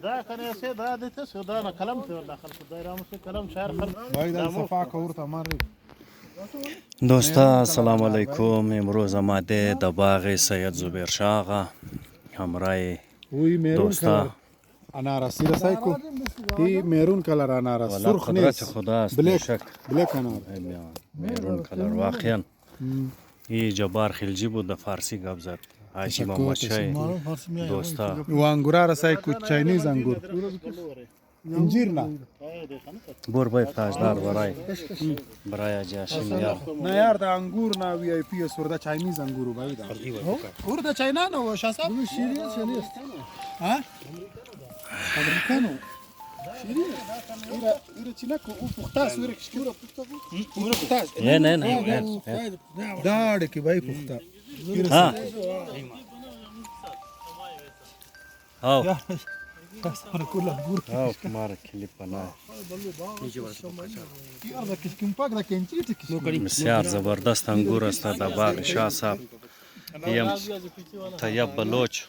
دا کنه سه دا دته سودا نه کلم ته داخل دایره مو کلم شهر خلق باید صفا کورت ماری دوستا السلام علیکم. امروز آمده در باغ سید زبیر شاه آقا همراه وی میرون دوستا کلر انارس رسای کو ای میرون کلر انارس والا سرخ قدرت نیست خدا است بلک بیشک. بلک انار میرون کلر واقعا این جبار خلجی بود در فارسی گپ زد عاشی محمد شای دوستا و انگورا رسای کو چاینیز انگور انجیر نه بور بای تاجدار برای جاشین یار نه یار دا انگور نه وی آی پی سوردا چاینیز انگور باید اور دا چاینا نه و شاسب شیری شنیست ها امریکانو شیری ایره چینکو او پختاس ویره کشکورا پختاس نه داړ کی بای پختا ها او او کمار کلیپ نه یار دا کشکم پاک دا کنچیت کی بسیار زبردست انگور است در باغ شاه صاحب یم طیب بلوچ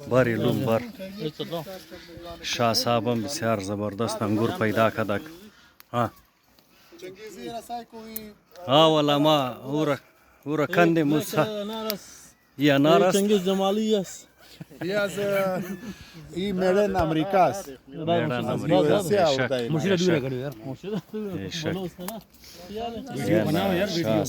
باری لوم بر شاه صاحب هم بسیار زبردست انگور پیدا کدک ها چنگیزی رسای کوی ها والا ما اورا کنده موسا یا نارس چنگیز جمالی است یاز ای میدن امریکاس میدان امریکا بیشک مشیر دوره کړو یار بیشک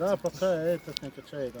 دا پخه ہے تسنه کچای دا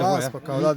باس په اولاد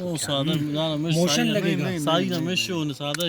او ساده نه مش موشن لګیږي سای نه مشو نه ساده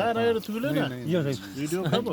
دا نه رتبله نه ویډیو کبو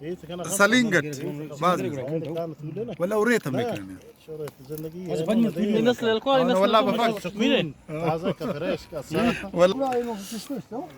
ایت کنه سلینگت باز کان تبله ولا وريتها مكرمه شوره زندگی نسل الكواري انا نسل والله بفكر مين هذا كفريش كاسات والله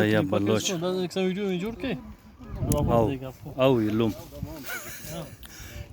طيب بلوچ او يلوم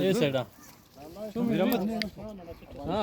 اي سيدا شو مرمت ها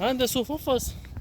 عنده صفوفس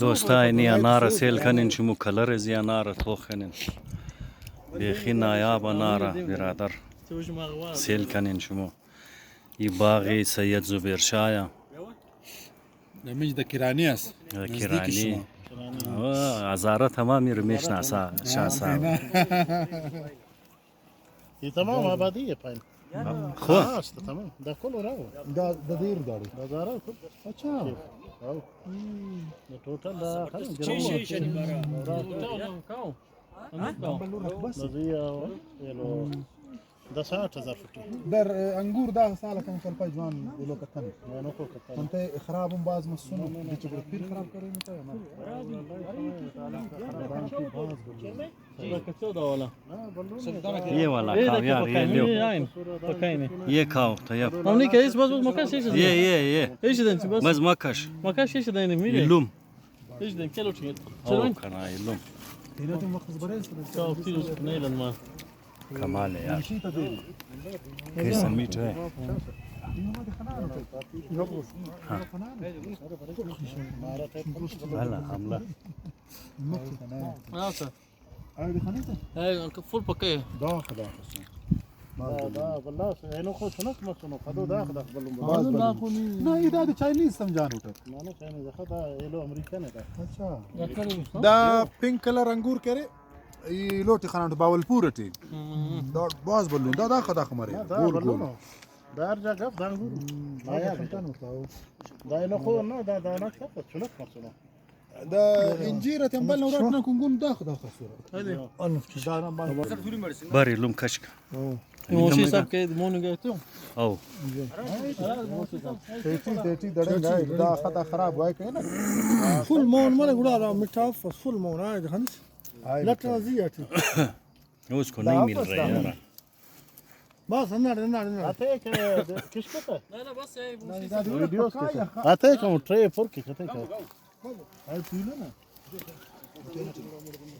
دوستا اینی انار سیل کنین شمو کلر زی انار توخنین بیخی نایاب انار برادر توش ما غوار سیل کنین شمو ای باغی سید زبیر شاه نمج د کرانیاس کرانی ازاره تمامی رو میشناسا شاه صاحب هي تمام ابديه باين خو خلاص تمام ده كله راو دا د دیر داړي ده دارا اچھا او ده توتال ده خلاص جربوا بس نظريه يلو ده 60,000 فوتي در انګور دا ساله کوم کل په ځوان د لوکتن انا كو كتان انت خراب باز مسونو د چې پیر خراب کړی نه ته ده كتو ده ولا یہ والا کھاؤ یار یہ لیو یہ کھاؤ طیب ممني كيس بس ما كانش ايش یہ ايش ده انت بس مز مکش ما كانش ايش ده يعني مين يلوم ايش ده كيلو شيء او کنا يلوم دینه وخت برای سره كاو كيلو نيلا ما کمال ہے یار شي ته دی کیسا میٹ ہے هلا حمله ناسا اې د خنیته اي فول باكيه دا خدا دا والله انه خو شنك ما شنو خدو دا خدا بلوم باز نه دا د چاینیز سمجان وټ ما نه ثاني ده خدا يلو امريكان ده اچھا دا پینک کلر انګور کرے ای لوټي خانه باولپور ټی دا باز بلون دا خدا خمره دا ګول ګول بلونه دا ارجع قف دا نقول دا شیطان وتاو دا انه خو نه دا نه كفت شنك ما شنو ده انجيره تنبل وراتنا كنقول داخل صوره هذه باري لوم كشك موشي ساب كده مونو جاتو او تيتي دڑنگا دا خطا خراب وای کنا فول مون ما نقول متعفص فول مون عادي خمس لا ترازيتي اوس کو نہیں مل رہا ہے یار بس النار كشكته لا لا بس هي اتيكم تري فوركي اتيكم هاي بيلنا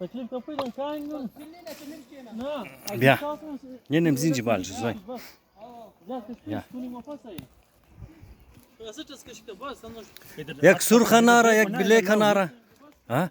تكليف كفيل كاين نعم بيا ينم زينجي بالج زوي يا كوني ما فاسي بس تسكش بس انا يك سور خنارة يك بلي خنارة ها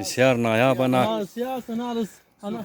بسيار ناياب أنا سياسة نارس انا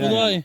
خداي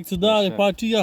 اقتدار باتيا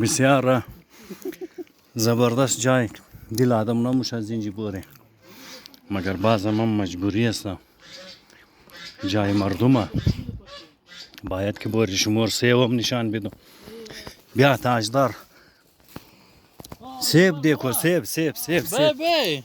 بسیار زبردست جای دل آدم نموشه زنجی بوره مگر باز هم مجبوری است جای مردمه باید که بوری شمور سیب هم نشان بدم بیا تاجدار سیب دیکھو سیب سیب سیب سیب بابي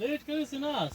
ليش كويس ناس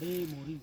ليه مريض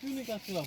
شو نكا كلام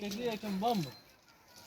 كذا كم بام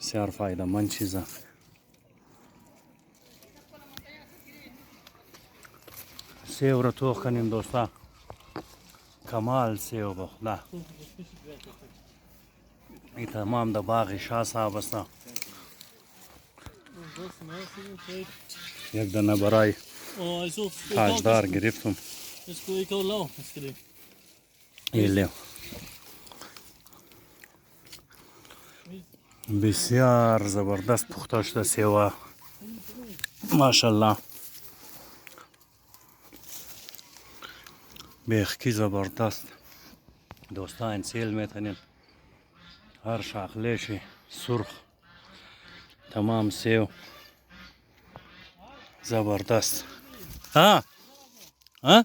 بسیار فایده مند چیزه سیو را توخ کنیم دوستا کمال سیو بخدا این تمام دا باغ شاه صاحب است یک دانه برای اه شوف تاجدار گرفتم اسكو يكولو اسكري لیو بسیار زبردست پخته شده سیوه ماشاءالله بیخکی زبردست دوستان سیل میتونین هر شاخلهشی سرخ تمام سیو زبردست ها ها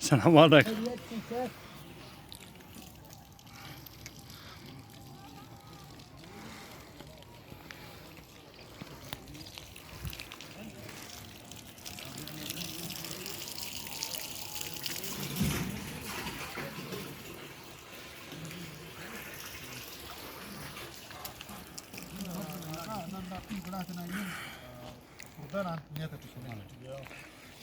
Selam aleyküm. وردنا نيتك شمال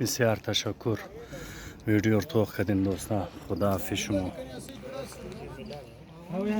بسیار تشکر ویدیو رو توخ کردین دوستان خدا حافظ شما